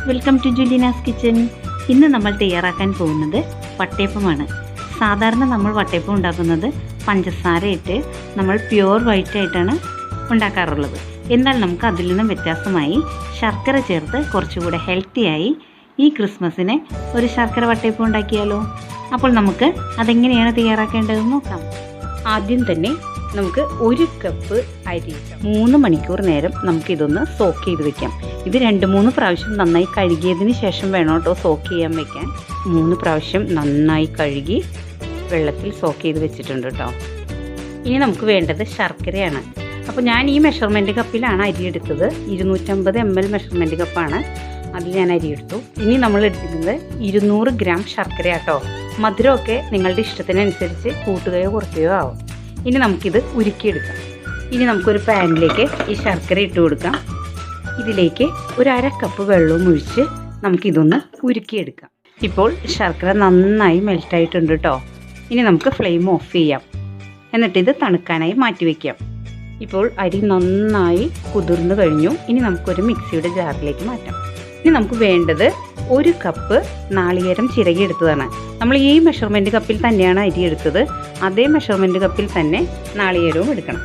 Welcome to Julina's kitchen. ഇന്ന് നമ്മൾ തയ്യാറാക്കാൻ പോകുന്നത് വട്ടയപ്പമാണ്. സാധാരണ നമ്മൾ വട്ടയപ്പം ഉണ്ടാക്കുന്നത് പഞ്ചസാര ഇട്ട് നമ്മൾ പ്യുവർ വൈറ്റ് ആയിട്ടാണ് ഉണ്ടാക്കാറുള്ളത്. എന്നാൽ നമുക്ക് അതിൽ നിന്നും വ്യത്യാസമായി ശർക്കര ചേർത്ത് കുറച്ചുകൂടെ ഹെൽത്തിയായി ഈ ക്രിസ്മസിന് ഒരു ശർക്കര വട്ടയപ്പം ഉണ്ടാക്കിയാലോ? അപ്പോൾ നമുക്ക് അതെങ്ങനെയാണ് തയ്യാറാക്കേണ്ടതെന്ന് നോക്കാം. ആദ്യം തന്നെ നമുക്ക് 1 കപ്പ് അരി 3 മണിക്കൂർ നേരം നമുക്കിതൊന്ന് സോക്ക് ചെയ്ത് വെക്കാം. ഇത് 2-3 പ്രാവശ്യം നന്നായി കഴുകിയതിന് ശേഷം വേണം കേട്ടോ സോക്ക് ചെയ്യാൻ വെക്കാൻ. 3 പ്രാവശ്യം നന്നായി കഴുകി വെള്ളത്തിൽ സോക്ക് ചെയ്ത് വെച്ചിട്ടുണ്ട് കേട്ടോ. ഇനി നമുക്ക് വേണ്ടത് ശർക്കരയാണ്. അപ്പോൾ ഞാൻ ഈ മെഷർമെൻറ്റ് കപ്പിലാണ് അരി എടുത്തത്. 250 ml മെഷർമെൻറ്റ് കപ്പാണ്, അതിൽ ഞാൻ അരി എടുത്തു. ഇനി നമ്മൾ എടുക്കുന്നത് 200 ഗ്രാം ശർക്കര കേട്ടോ. മധുരമൊക്കെ നിങ്ങളുടെ ഇഷ്ടത്തിനനുസരിച്ച് കൂട്ടുകയോ കുറയ്ക്കുകയോ ആവും. ഇനി നമുക്കിത് ഉരുക്കിയെടുക്കാം. ഇനി നമുക്കൊരു പാനിലേക്ക് ഈ ശർക്കര ഇട്ട് കൊടുക്കാം. ഇതിലേക്ക് ഒരു 1/2 കപ്പ് വെള്ളവും ഒഴിച്ച് നമുക്കിതൊന്ന് ഉരുക്കിയെടുക്കാം. ഇപ്പോൾ ശർക്കര നന്നായി മെൽറ്റായിട്ടുണ്ട് കേട്ടോ. ഇനി നമുക്ക് ഫ്ലെയിം ഓഫ് ചെയ്യാം. എന്നിട്ടിത് തണുക്കാനായി മാറ്റി വയ്ക്കാം. ഇപ്പോൾ അരി നന്നായി കുതിർന്നു കഴിഞ്ഞു. ഇനി നമുക്കൊരു മിക്സിയുടെ ജാറിലേക്ക് മാറ്റാം. ഇനി നമുക്ക് വേണ്ടത് 1 കപ്പ് നാളികേരം ചിരകിയെടുത്തതാണ്. നമ്മൾ ഈ മെഷർമെൻറ്റ് കപ്പിൽ തന്നെയാണ് അരി എടുത്തത്. അതേ മെഷർമെൻറ്റ് കപ്പിൽ തന്നെ നാളികേരവും എടുക്കണം.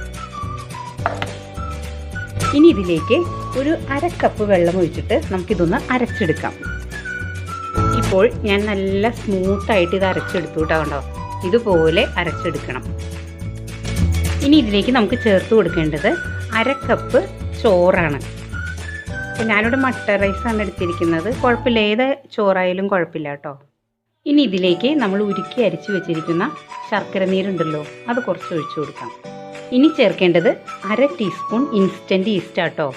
ഇനി ഇതിലേക്ക് ഒരു 1/2 കപ്പ് വെള്ളം ഒഴിച്ചിട്ട് നമുക്കിതൊന്ന് അരച്ചെടുക്കാം. ഇപ്പോൾ ഞാൻ നല്ല സ്മൂത്തായിട്ട് ഇത് അരച്ചെടുത്തു കേട്ടോ. കണ്ടോ, ഇതുപോലെ അരച്ചെടുക്കണം. ഇനി ഇതിലേക്ക് നമുക്ക് ചേർത്ത് കൊടുക്കേണ്ടത് 1/2 കപ്പ് ചോറാണ്. അപ്പോൾ ഞാനിവിടെ മട്ട റൈസാണ് എടുത്തിരിക്കുന്നത്. കുഴപ്പമില്ല, ഏത് ചോറായാലും കുഴപ്പമില്ല കേട്ടോ. ഇനി ഇതിലേക്ക് നമ്മൾ ഉരുക്കി അരിച്ചു വെച്ചിരിക്കുന്ന ശർക്കര നീരുണ്ടല്ലോ, അത് കുറച്ച് ഒഴിച്ചു കൊടുക്കാം. ഇനി ചേർക്കേണ്ടത് 1/2 ടീസ്പൂൺ ഇൻസ്റ്റൻറ്റ് ഈസ്റ്റ് കേട്ടോ.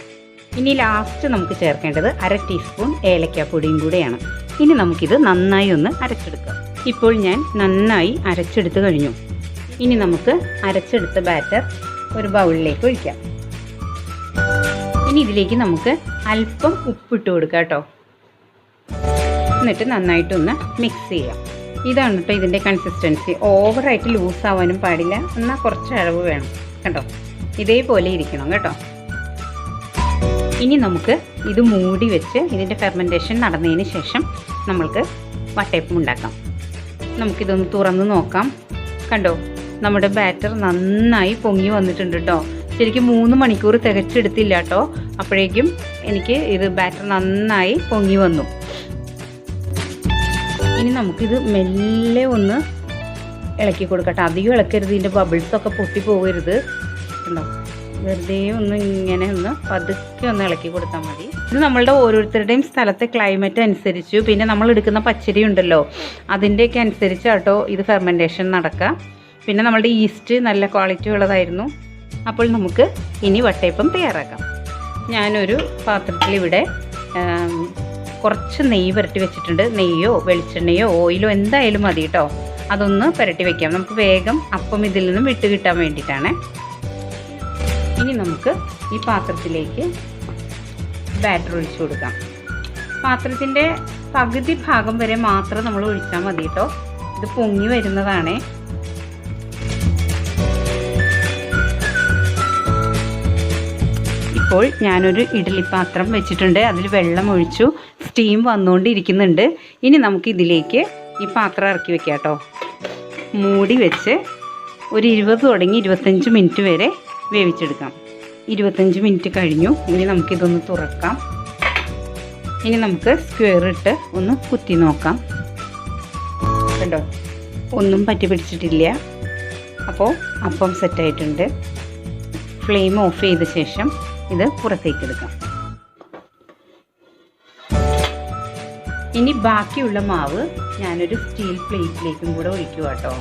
ഇനി ലാസ്റ്റ് നമുക്ക് ചേർക്കേണ്ടത് 1/2 ടീസ്പൂൺ ഏലക്കാപ്പൊടിയും കൂടെയാണ്. ഇനി നമുക്കിത് നന്നായി ഒന്ന് അരച്ചെടുക്കാം. ഇപ്പോൾ ഞാൻ നന്നായി അരച്ചെടുത്ത് കഴിഞ്ഞു. ഇനി നമുക്ക് അരച്ചെടുത്ത ബാറ്റർ ഒരു ബൗളിലേക്ക് ഒഴിക്കാം. ഇനി ഇതിലേക്ക് നമുക്ക് അല്പം ഉപ്പിട്ട് കൊടുക്കാം കേട്ടോ. എന്നിട്ട് നന്നായിട്ടൊന്ന് മിക്സ് ചെയ്യാം. ഇതാണ് കേട്ടോ ഇതിൻ്റെ കൺസിസ്റ്റൻസി. ഓവറായിട്ട് ലൂസ് ആവാനും പാടില്ല, എന്നാൽ കുറച്ച് അളവ് വേണം കേട്ടോ. ഇതേപോലെ ഇരിക്കണം കേട്ടോ. ഇനി നമുക്ക് ഇത് മൂടി വെച്ച് ഇതിൻ്റെ ഫെർമെൻറ്റേഷൻ നടന്നതിന് ശേഷം നമ്മൾക്ക് വട്ടയപ്പം ഉണ്ടാക്കാം. നമുക്കിതൊന്ന് തുറന്ന് നോക്കാം. കണ്ടോ, നമ്മുടെ ബാറ്റർ നന്നായി പൊങ്ങി വന്നിട്ടുണ്ട് കേട്ടോ. ശരിക്കും 3 മണിക്കൂർ തികച്ചെടുത്തില്ല കേട്ടോ. അപ്പോഴേക്കും എനിക്ക് ഇത് ബാറ്റർ നന്നായി പൊങ്ങി വന്നു. ഇനി നമുക്കിത് മെല്ലെ ഒന്ന് ഇളക്കി കൊടുക്കട്ടെ. അധികം ഇളക്കരുത്, ഇതിൻ്റെ ബബിൾസൊക്കെ പൊട്ടി പോകരുത് കേട്ടോ. വെറുതെ ഒന്ന് ഇങ്ങനെ ഒന്ന് പതുക്കെ ഒന്ന് ഇളക്കി കൊടുത്താൽ മതി. ഇത് നമ്മളുടെ ഓരോരുത്തരുടെയും സ്ഥലത്തെ ക്ലൈമറ്റ് അനുസരിച്ചു, പിന്നെ നമ്മൾ എടുക്കുന്ന പച്ചരി ഉണ്ടല്ലോ അതിൻ്റെയൊക്കെ അനുസരിച്ച് കേട്ടോ ഇത് ഫെർമെൻറ്റേഷൻ നടക്കുക. പിന്നെ നമ്മളുടെ ഈസ്റ്റ് നല്ല ക്വാളിറ്റി ഉള്ളതായിരുന്നു. അപ്പോൾ നമുക്ക് ഇനി വട്ടയപ്പം തയ്യാറാക്കാം. ഞാനൊരു പാത്രത്തിൽ ഇവിടെ കുറച്ച് നെയ്യ് പുരട്ടി വെച്ചിട്ടുണ്ട്. നെയ്യോ വെളിച്ചെണ്ണയോ ഓയിലോ എന്തായാലും മതി കേട്ടോ. അതൊന്ന് പുരട്ടി വയ്ക്കാം. നമുക്ക് വേഗം അപ്പം ഇതിൽ നിന്നും വിട്ട് കിട്ടാൻ വേണ്ടിയിട്ടാണ്. ഇനി നമുക്ക് ഈ പാത്രത്തിലേക്ക് ബാറ്റർ ഒഴിച്ചു കൊടുക്കാം. പാത്രത്തിൻ്റെ പകുതി ഭാഗം വരെ മാത്രം നമ്മൾ ഒഴിച്ചാൽ മതി കേട്ടോ. ഇത് പൊങ്ങി വരുന്നതാണേ. ഇപ്പോൾ ഞാനൊരു ഇഡ്ഡലി പാത്രം വെച്ചിട്ടുണ്ട്. അതിൽ വെള്ളം ഒഴിച്ചു, സ്റ്റീം വന്നുകൊണ്ടിരിക്കുന്നുണ്ട്. ഇനി നമുക്ക് ഇതിലേക്ക് ഈ പാത്രം ഇറക്കി വെക്കാം കേട്ടോ. മൂടി വെച്ച് ഒരു 20 തുടങ്ങി 25 മിനിറ്റ് വരെ വേവിച്ചെടുക്കാം. 25 മിനിറ്റ് കഴിഞ്ഞു. ഇനി നമുക്കിതൊന്ന് തുറക്കാം. ഇനി നമുക്ക് സ്ക്വയർ ഇട്ട് ഒന്ന് കുത്തി നോക്കാം. കണ്ടോ, ഒന്നും പറ്റി പിടിച്ചിട്ടില്ല. അപ്പോൾ അപ്പം സെറ്റായിട്ടുണ്ട്. ഫ്ലെയിം ഓഫ് ചെയ്ത ശേഷം ഇത് പുറത്തേക്ക് എടുക്കാം. ഇനി ബാക്കിയുള്ള മാവ് ഞാനൊരു സ്റ്റീൽ പ്ലേറ്റിലേക്കും കൂടെ ഒഴിക്കുക കേട്ടോ.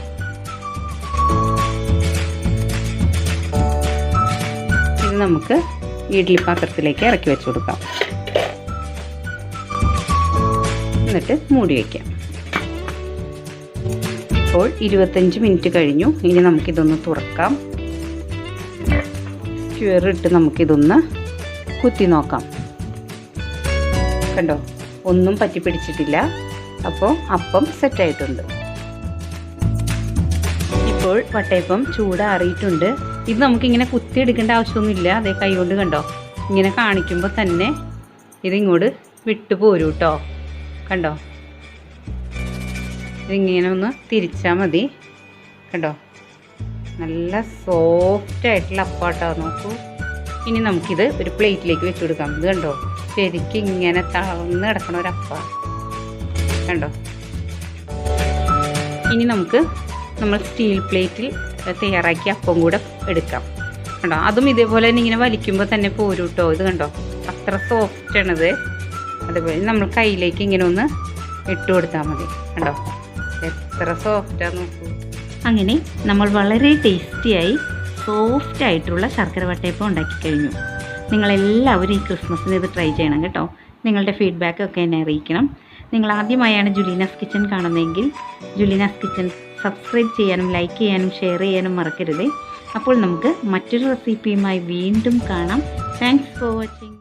ഇത് നമുക്ക് ഇഡ്ഡലി പാത്രത്തിലേക്ക് ഇറക്കി വെച്ച് കൊടുക്കാം. എന്നിട്ട് മൂടി വയ്ക്കാം. ഇപ്പോൾ 25 മിനിറ്റ് കഴിഞ്ഞു. ഇനി നമുക്കിതൊന്ന് തുറക്കാം. സ്ക്വയർ ഇട്ട് നമുക്കിതൊന്ന് കുത്തി നോക്കാം. കണ്ടോ, ഒന്നും പറ്റി പിടിച്ചിട്ടില്ല. അപ്പോൾ അപ്പം സെറ്റായിട്ടുണ്ട്. ഇപ്പോൾ വട്ടയപ്പം ചൂടാറിയിട്ടുണ്ട്. ഇത് നമുക്കിങ്ങനെ കുത്തിയെടുക്കേണ്ട ആവശ്യമൊന്നുമില്ല. അതേ കൈ കൊണ്ട് കണ്ടോ, ഇങ്ങനെ കാണിക്കുമ്പോൾ തന്നെ ഇതിങ്ങോട്ട് വിട്ടു പോരും കേട്ടോ. കണ്ടോ, ഇതിങ്ങനെ ഒന്ന് തിരിച്ചാൽ മതി. കണ്ടോ, നല്ല സോഫ്റ്റ് ആയിട്ടുള്ള അപ്പാട്ടോ. നോക്കൂ. ഇനി നമുക്കിത് ഒരു പ്ലേറ്റിലേക്ക് വെച്ച് കൊടുക്കാം. ഇത് കണ്ടോ, ശരിക്കും ഇങ്ങനെ തളർന്ന് കിടക്കണ ഒരപ്പ. കണ്ടോ. ഇനി നമുക്ക് നമ്മൾ സ്റ്റീൽ പ്ലേറ്റിൽ തയ്യാറാക്കിയ അപ്പം കൂടെ എടുക്കാം. കണ്ടോ, അതും ഇതേപോലെ തന്നെ ഇങ്ങനെ വലിക്കുമ്പോൾ തന്നെ പോരും കേട്ടോ. ഇത് കണ്ടോ, അത്ര സോഫ്റ്റ് ആണത്. അതുപോലെ നമ്മൾ കയ്യിലേക്ക് ഇങ്ങനെ ഒന്ന് ഇട്ട് കൊടുത്താൽ മതി. കണ്ടോ, എത്ര സോഫ്റ്റാണ് നോക്കൂ. അങ്ങനെ നമ്മൾ വളരെ ടേസ്റ്റിയായി സോഫ്റ്റ് ആയിട്ടുള്ള ശർക്കര വട്ടയപ്പം ഉണ്ടാക്കി കഴിഞ്ഞു. നിങ്ങളെല്ലാവരും ഈ ക്രിസ്മസിന് ഇത് ട്രൈ ചെയ്യണം കേട്ടോ. നിങ്ങളുടെ ഫീഡ്ബാക്കൊക്കെ എന്നെ അറിയിക്കണം. നിങ്ങൾ ആദ്യമായാണ് ജുലീനാസ് കിച്ചൻ കാണുന്നതെങ്കിൽ ജുലീനാസ് കിച്ചൻ സബ്സ്ക്രൈബ് ചെയ്യാനും ലൈക്ക് ചെയ്യാനും ഷെയർ ചെയ്യാനും മറക്കരുത്. അപ്പോൾ നമുക്ക് മറ്റൊരു റെസിപ്പിയുമായി വീണ്ടും കാണാം. Thanks for watching.